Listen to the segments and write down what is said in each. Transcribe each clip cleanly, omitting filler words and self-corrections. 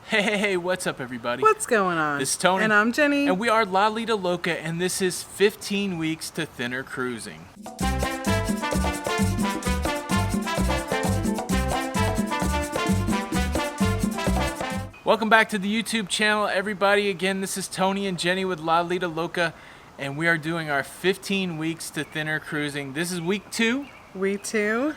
Hey, what's up, everybody? What's going on? This is Tony. And I'm Jenny. And we are Lido, Loca, and this is 15 weeks to thinner cruising. Welcome back to the YouTube channel, everybody. Again, this is Tony and Jenny with Lido, Loca, and we are doing our 15 weeks to thinner cruising. This is week 2. We too.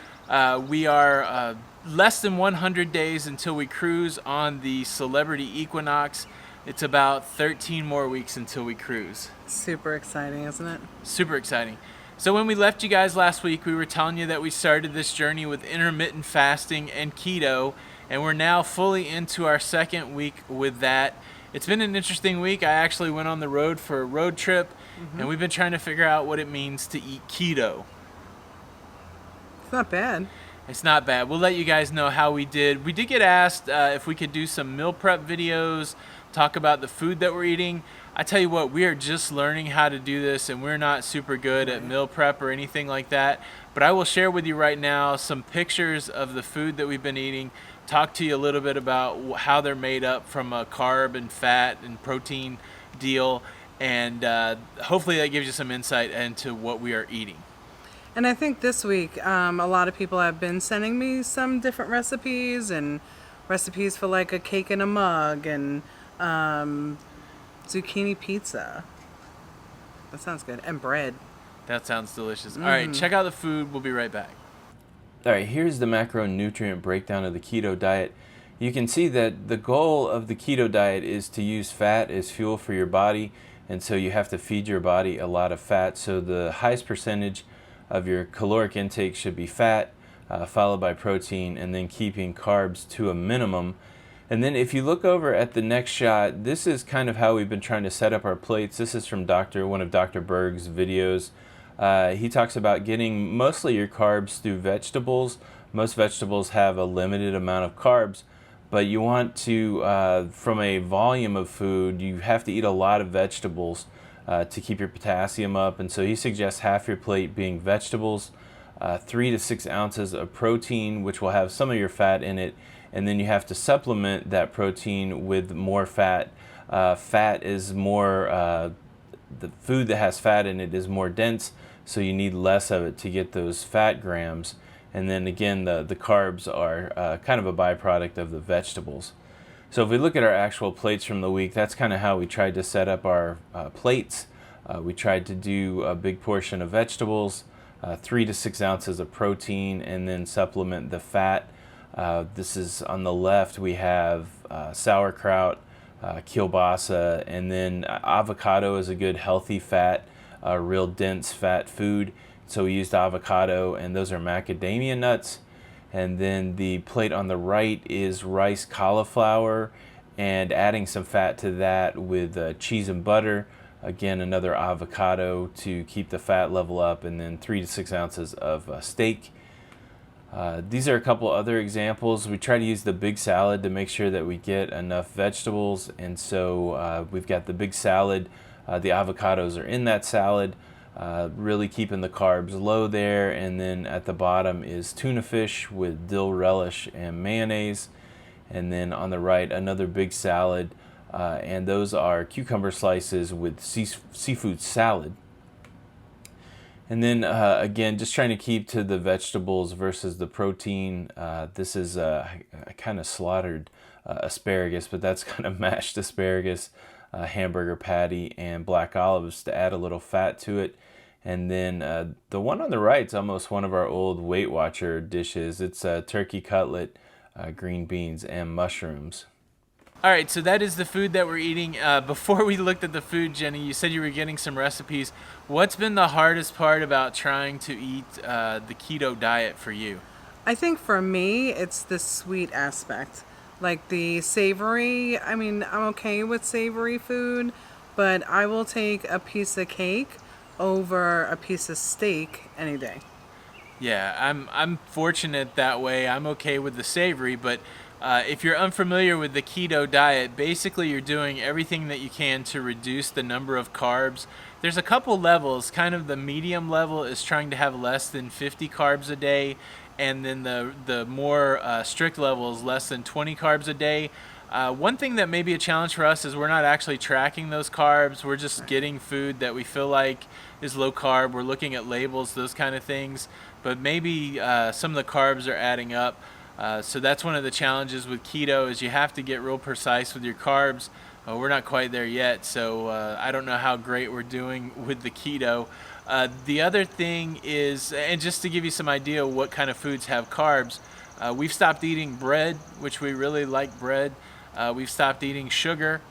We are less than 100 days until we cruise on the Celebrity Equinox. It's about 13 more weeks until we cruise. Super exciting, isn't it? Super exciting. So when we left you guys last week, we were telling you that we started this journey with intermittent fasting and keto, and we're now fully into our second week with that. It's been an interesting week. I actually went on the road for a road trip, and we've been trying to figure out what it means to eat keto. It's not bad. It's not bad. We'll let you guys know how we did. We did get asked if we could do some meal prep videos, talk about the food that we're eating. I tell you what, we are just learning how to do this, and we're not super good at meal prep or anything like that. But I will share with you right now some pictures of the food that we've been eating, talk to you a little bit about how they're made up from a carb and fat and protein deal, and hopefully that gives you some insight into what we are eating. And I think this week, a lot of people have been sending me some different recipes and recipes for like a cake in a mug and zucchini pizza. That sounds good. And bread. That sounds delicious. All right, check out the food. We'll be right back. All right, here's the macronutrient breakdown of the keto diet. You can see that the goal of the keto diet is to use fat as fuel for your body, and so you have to feed your body a lot of fat. So the highest percentage of your caloric intake should be fat, followed by protein, and then keeping carbs to a minimum. And then if you look over at the next shot, this is kind of how we've been trying to set up our plates. This is from one of Dr. Berg's videos. He talks about getting mostly your carbs through vegetables. Most vegetables have a limited amount of carbs, but you want to, from a volume of food, you have to eat a lot of vegetables to keep your potassium up. And so he suggests half your plate being vegetables, 3 to 6 ounces of protein, which will have some of your fat in it, and then you have to supplement that protein with more fat. Fat is more, the food that has fat in it is more dense, so you need less of it to get those fat grams. And then again, the carbs are kind of a byproduct of the vegetables. So if we look at our actual plates from the week, that's kind of how we tried to set up our plates. We tried to do a big portion of vegetables, 3 to 6 ounces of protein, and then supplement the fat. This is on the left, we have sauerkraut, kielbasa, and then avocado is a good healthy fat, real dense fat food. So we used avocado, and those are macadamia nuts. And then the plate on the right is rice cauliflower, and adding some fat to that with cheese and butter. Again, another avocado to keep the fat level up, and then 3 to 6 ounces of steak. These are a couple other examples. We try to use the big salad to make sure that we get enough vegetables, and so we've got the big salad. The avocados are in that salad, really keeping the carbs low there. And then at the bottom is tuna fish with dill relish and mayonnaise. And then on the right, another big salad, and those are cucumber slices with seafood salad. And then again, just trying to keep to the vegetables versus the protein. This is I kind of slaughtered asparagus, but that's kind of mashed asparagus, hamburger patty, and black olives to add a little fat to it. And then the one on the right is almost one of our old Weight Watcher dishes. It's turkey cutlet, green beans, and mushrooms. All right, so that is the food that we're eating. Before we looked at the food, Jenny, you said you were getting some recipes. What's been the hardest part about trying to eat the keto diet for you? I think for me, it's the sweet aspect. Like the savory, I mean, I'm okay with savory food, but I will take a piece of cake over a piece of steak any day. Yeah, I'm fortunate that way. I'm okay with the savory, but if you're unfamiliar with the keto diet, basically you're doing everything that you can to reduce the number of carbs. There's a couple levels. Kind of the medium level is trying to have less than 50 carbs a day, and then the more strict level is less than 20 carbs a day. One thing that may be a challenge for us is we're not actually tracking those carbs. We're just getting food that we feel like is low carb. We're looking at labels, those kind of things. But maybe some of the carbs are adding up. So that's one of the challenges with keto is you have to get real precise with your carbs. We're not quite there yet, so I don't know how great we're doing with the keto. The other thing is, and just to give you some idea of what kind of foods have carbs, we've stopped eating bread, which we really like bread. We've stopped eating sugar,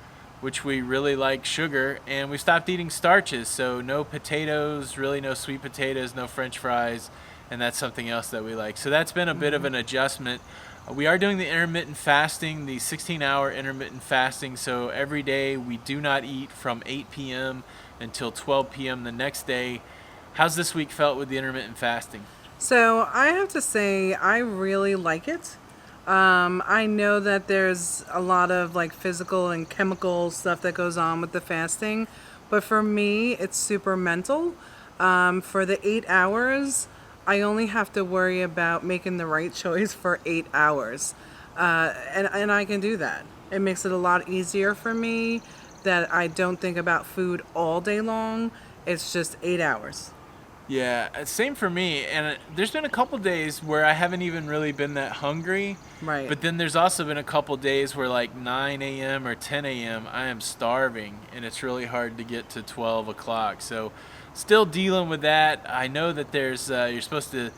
which we really like sugar. And we've stopped eating starches, so no potatoes, really no sweet potatoes, no French fries, and that's something else that we like. So that's been a bit of an adjustment. We are doing the intermittent fasting, the 16-hour intermittent fasting. So every day we do not eat from 8 p.m. until 12 p.m. the next day. How's this week felt with the intermittent fasting? So I have to say I really like it. I know that there's a lot of like physical and chemical stuff that goes on with the fasting, but for me it's super mental. For the 8 hours, I only have to worry about making the right choice for 8 hours. And I can do that. It makes it a lot easier for me that I don't think about food all day long. It's just 8 hours. Yeah, same for me. And there's been a couple days where I haven't even really been that hungry. Right. But then there's also been a couple days where like 9 a.m. or 10 a.m. I am starving and it's really hard to get to 12 o'clock. So still dealing with that. I know that there's you're supposed to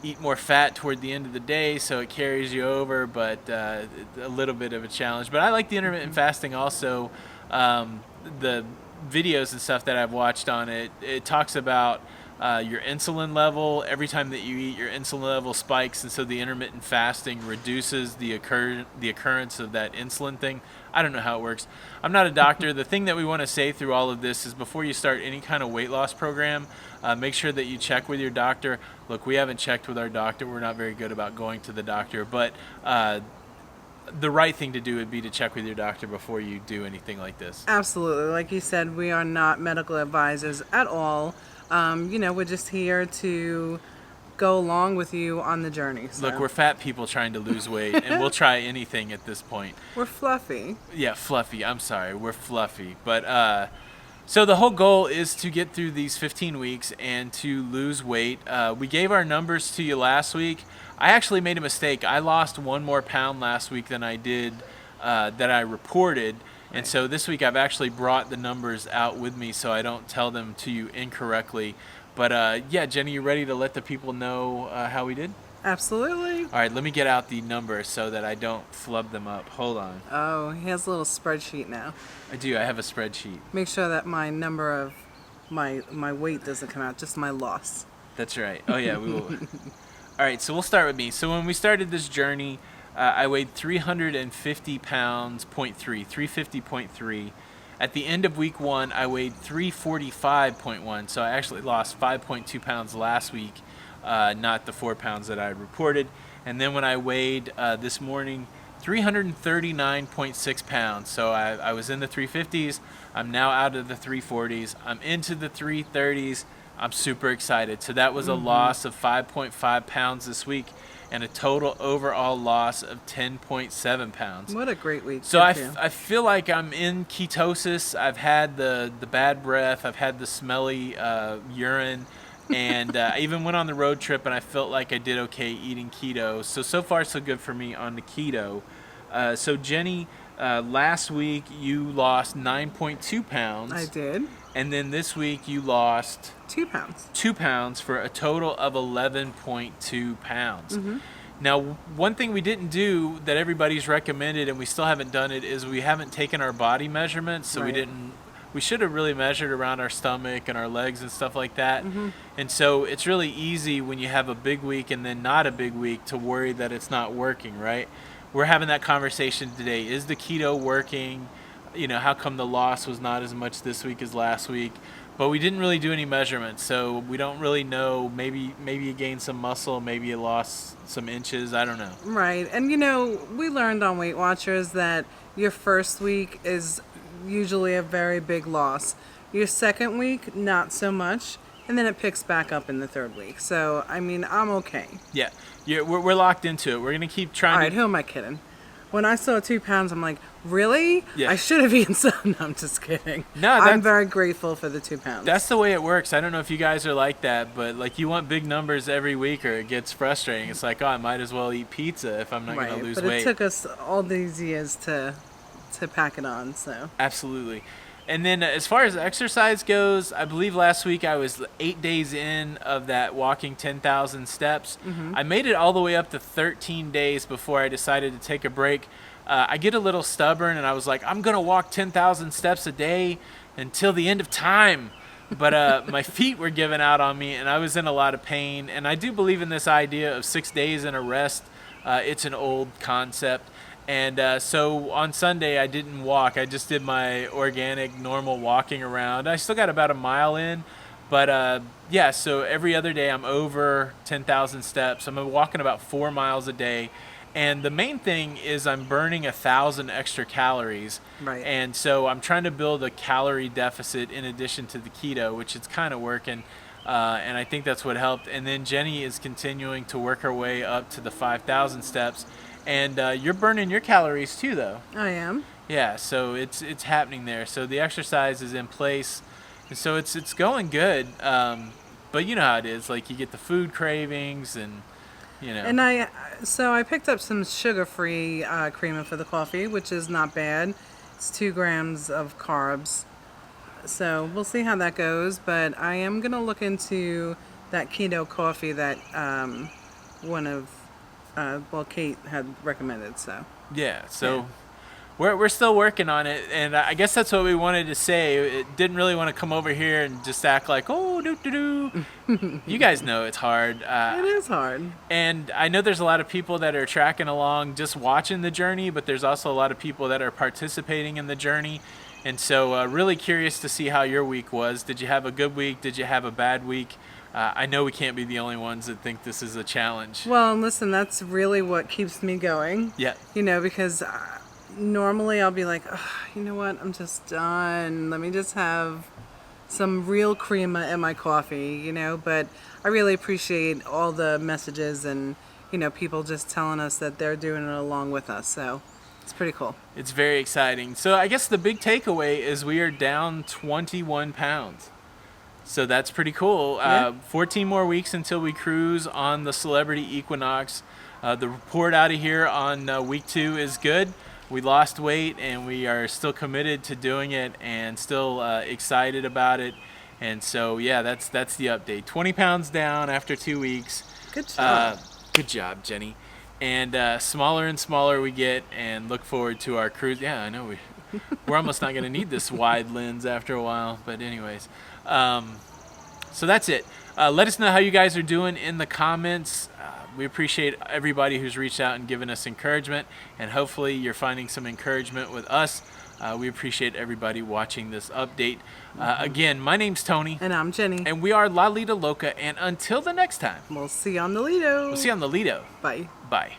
eat more fat toward the end of the day, so it carries you over, but a little bit of a challenge. But I like the intermittent fasting also. The videos and stuff that I've watched on it, it talks about your insulin level. Every time that you eat, your insulin level spikes, and so the intermittent fasting reduces the occurrence of that insulin thing. I don't know how it works. I'm not a doctor. The thing that we want to say through all of this is before you start any kind of weight loss program, make sure that you check with your doctor. Look, we haven't checked with our doctor. We're not very good about going to the doctor, but the right thing to do would be to check with your doctor before you do anything like this. Absolutely. Like you said, we are not medical advisors at all. We're just here to go along with you on the journey. So. Look, we're fat people trying to lose weight, and we'll try anything at this point. We're fluffy. Yeah, fluffy. I'm sorry. We're fluffy. But so the whole goal is to get through these 15 weeks and to lose weight. We gave our numbers to you last week. I actually made a mistake. I lost 1 more pound last week than I did that I reported. And so this week I've actually brought the numbers out with me so I don't tell them to you incorrectly. But yeah, Jenny, you ready to let the people know how we did? Absolutely. All right, let me get out the numbers so that I don't flub them up. Hold on. Oh, he has a little spreadsheet now. I do. I have a spreadsheet. Make sure that my number of my weight doesn't come out, just my loss. That's right. Oh, yeah, we will. All right, so we'll start with me. So when we started this journey, I weighed 350 pounds, 350.3. At the end of week 1, I weighed 345.1, so I actually lost 5.2 pounds last week, not the 4 pounds that I had reported. And then when I weighed this morning, 339.6 pounds. So I was in the 350s. I'm now out of the 340s. I'm into the 330s. I'm super excited. So that was a loss of 5.5 pounds this week and a total overall loss of 10.7 pounds. What a great week. So I feel like I'm in ketosis. I've had the bad breath. I've had the smelly urine. And I even went on the road trip and I felt like I did okay eating keto. So far so good for me on the keto. So Jenny, last week you lost 9.2 pounds. I did. And then this week you lost 2 pounds. 2 pounds for a total of 11.2 pounds. Mm-hmm. Now, one thing we didn't do that everybody's recommended, and we still haven't done it, is we haven't taken our body measurements. So Right. we should have really measured around our stomach and our legs and stuff like that. Mm-hmm. And so it's really easy when you have a big week and then not a big week to worry that it's not working, right? We're having that conversation today. Is the keto working? How come the loss was not as much this week as last week? But we didn't really do any measurements, so we don't really know. Maybe you gained some muscle, maybe you lost some inches. I don't know. Right. And we learned on Weight Watchers that your first week is usually a very big loss. Your second week, not so much. And then it picks back up in the third week. So, I'm okay. Yeah, we're locked into it. We're going to keep trying All right, who am I kidding? when I saw 2 pounds, I'm like, really? Yeah. I should have eaten some. No, I'm just kidding. No, I'm very grateful for the 2 pounds. That's the way it works. I don't know if you guys are like that, but like you want big numbers every week or it gets frustrating. It's like, oh, I might as well eat pizza if I'm not going to lose but weight. it took us all these years to pack it on, so. Absolutely. And then as far as exercise goes, I believe last week I was 8 days in of that walking 10,000 steps. I made it all the way up to 13 days before I decided to take a break. I get a little stubborn and I was like, I'm going to walk 10,000 steps a day until the end of time. But my feet were giving out on me and I was in a lot of pain. And I do believe in this idea of 6 days in a rest. It's an old concept. And so on Sunday, I didn't walk. I just did my organic, normal walking around. I still got about a mile in. But yeah, so every other day I'm over 10,000 steps. I'm walking about 4 miles a day. And the main thing is I'm burning 1,000 extra calories. Right. And so I'm trying to build a calorie deficit in addition to the keto, which is kind of working. And I think that's what helped. And then Jenny is continuing to work her way up to the 5,000 steps. And you're burning your calories too, though. I am. Yeah, so it's happening there. So the exercise is in place, and so it's going good. But you know how it is. Like you get the food cravings, and you know. And I picked up some sugar-free creamer for the coffee, which is not bad. It's 2 grams of carbs. So we'll see how that goes. But I am gonna look into that keto coffee that Kate had recommended. So Yeah, so we're still working on it, and I guess that's what we wanted to say. It didn't really want to come over here and just act like, oh, do. You guys know it's hard. it is hard. And I know there's a lot of people that are tracking along just watching the journey, but there's also a lot of people that are participating in the journey. And so really curious to see how your week was. Did you have a good week? Did you have a bad week? I know we can't be the only ones that think this is a challenge. Well, listen, that's really what keeps me going. Yeah. You know, because normally I'll be like, you know what, I'm just done. Let me just have some real creamer in my coffee, you know. But I really appreciate all the messages and, you know, people just telling us that they're doing it along with us. So it's pretty cool. It's very exciting. So I guess the big takeaway is we are down 21 pounds. So that's pretty cool. Yeah. 14 more weeks until we cruise on the Celebrity Equinox. The report out of here on week 2 is good. We lost weight and we are still committed to doing it and still excited about it. And so, yeah, that's the update. 20 pounds down after 2 weeks. Good job. Good job, Jenny. And smaller and smaller we get, and look forward to our cruise. Yeah, I know we're almost not going to need this wide lens after a while. But anyways, so that's it. Let us know how you guys are doing in the comments. We appreciate everybody who's reached out and given us encouragement, and hopefully you're finding some encouragement with us. We appreciate everybody watching this update. Again, my name's Tony. And I'm Jenny. And we are Lido Loca. And until the next time, We'll see you on the Lido. we'll see you on the Lido. Bye. Bye.